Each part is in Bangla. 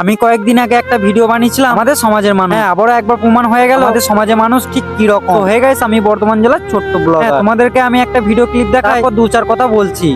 আমি কয়েকদিন আগে একটা ভিডিও বানিয়েছিলাম আমাদের সমাজের মানুষ, আবারও একবার প্রমাণ হয়ে গেল আমাদের সমাজের মানুষ ঠিক কি রকম। তো হয়ে গেছে, আমি বর্ধমান জেলার ছোট্ট ব্লগার। তোমাদেরকে আমি একটা ভিডিও ক্লিপ দেখাই, দু চার কথা বলছি।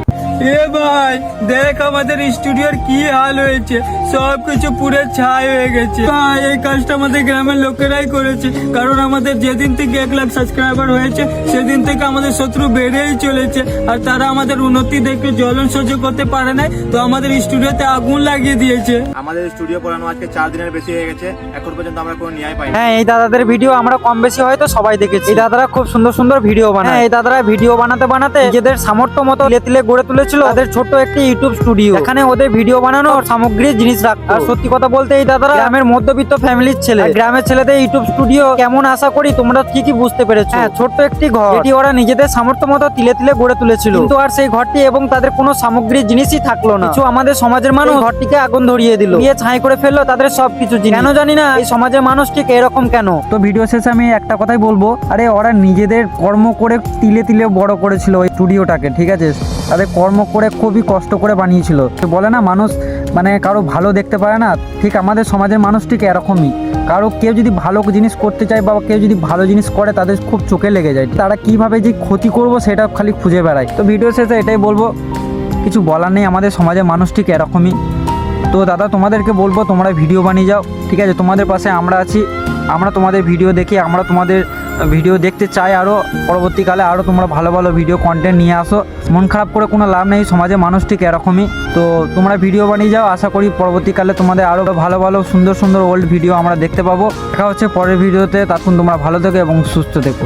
এ ভাই দেখ আমাদের স্টুডিওর কি হাল হয়েছে, সবকিছু পুরো ছাই হয়ে গেছে। ভাই এই কাজটা আমাদের গ্রামের লোকেরাই করেছে, কারণ আমাদের যেদিন থেকে 1 লাখ সাবস্ক্রাইবার হয়েছে সেদিন থেকে আমাদের শত্রু বেড়েই চলেছে, আর তারা আমাদের উন্নতি দেখে জ্বলন সহ্য করতে পারে নাই, তো আমাদের স্টুডিওতে আগুন লাগিয়ে দিয়েছে। আমাদের স্টুডিও পড়ানো আজকে 4 দিনের বেশি হয়ে গেছে, এখন পর্যন্ত আমরা কোনো ন্যায় পাইনি। হ্যাঁ, এই দাদাদের ভিডিও আমরা কম বেশি হয়তো সবাই দেখেছি। এই দাদারা খুব সুন্দর সুন্দর ভিডিও বানায়। এই দাদারা ভিডিও বানাতে বানাতে নিজেদের সামর্থ্য মতো তিলে তিলে গড়ে তুলেছিল তাদের ছোট্ট একটি ইউটিউব স্টুডিও। এখানে ওদের ভিডিও বানানোর সামগ্রী জিনিস রাখতো। আর সত্যি কথা বলতে এই দাদারা গ্রামের মধ্যবিত্ত ফ্যামিলির ছেলে। গ্রামের ছেলেদের ইউটিউব স্টুডিও কেমন আশা করি তোমরা ঠিকই বুঝতে পেরেছো। হ্যাঁ, ছোট্ট একটি ঘর, এটি ওরা নিজেদের সামর্থ্য মতো তিলে তিলে গড়ে তুলেছিল, কিন্তু আর সেই ঘরটি এবং তাদের কোনো সামগ্রী জিনিসই থাকলো না। কিছু আমাদের সমাজের মানুষ ঘরটিকে আগুন ধরিয়ে দিল, দিয়ে ছাই করে ফেললো তাদের সবকিছু জিনিস। কেন জানি না এই সমাজের মানুষ ঠিক এরকম কেন। তো ভিডিও শেষে আমি একটা কথাই বলবো, আরে ওরা নিজেদের কর্ম করে তিলে তিলে বড় করেছিল ওই স্টুডিওটাকে, ঠিক আছে? তাদের কর্ম করে খুবই কষ্ট করে বানিয়েছিল। বলে না মানুষ মানে কারো ভালো দেখতে পারে না, ঠিক আমাদের সমাজের মানুষ ঠিক এরকমই। কারো কেউ যদি ভালো জিনিস করতে চায় বা কেউ যদি ভালো জিনিস করে তাদের খুব চোখে লেগে যায়, তারা কিভাবে যে ক্ষতি করবো সেটা খালি খুঁজে বেড়ায়। তো ভিডিও শেষে এটাই বলবো, কিছু বলার নেই, আমাদের সমাজের মানুষ ঠিক এরকমই। তো দাদা তোমাদেরকে বলবো তোমরা ভিডিও বানিয়ে যাও, ঠিক আছে? তোমাদের পাশে আমরা আছি, আমরা তোমাদের ভিডিও দেখি, আমরা তোমাদের ভিডিও দেখতে চাই আরও পরবর্তীকালে, আরও তোমরা ভালো ভালো ভিডিও কন্টেন্ট নিয়ে আসো। মন খারাপ করে কোনো লাভ নেই, সমাজের মানুষ ঠিক এরকমই। তো তোমরা ভিডিও বানিয়ে যাও, আশা করি পরবর্তীকালে তোমাদের আরও ভালো ভালো সুন্দর সুন্দর ওল্ড ভিডিও আমরা দেখতে পাবো। দেখা হচ্ছে পরের ভিডিওতে, তখন তোমরা ভালো থেকো এবং সুস্থ থেকো।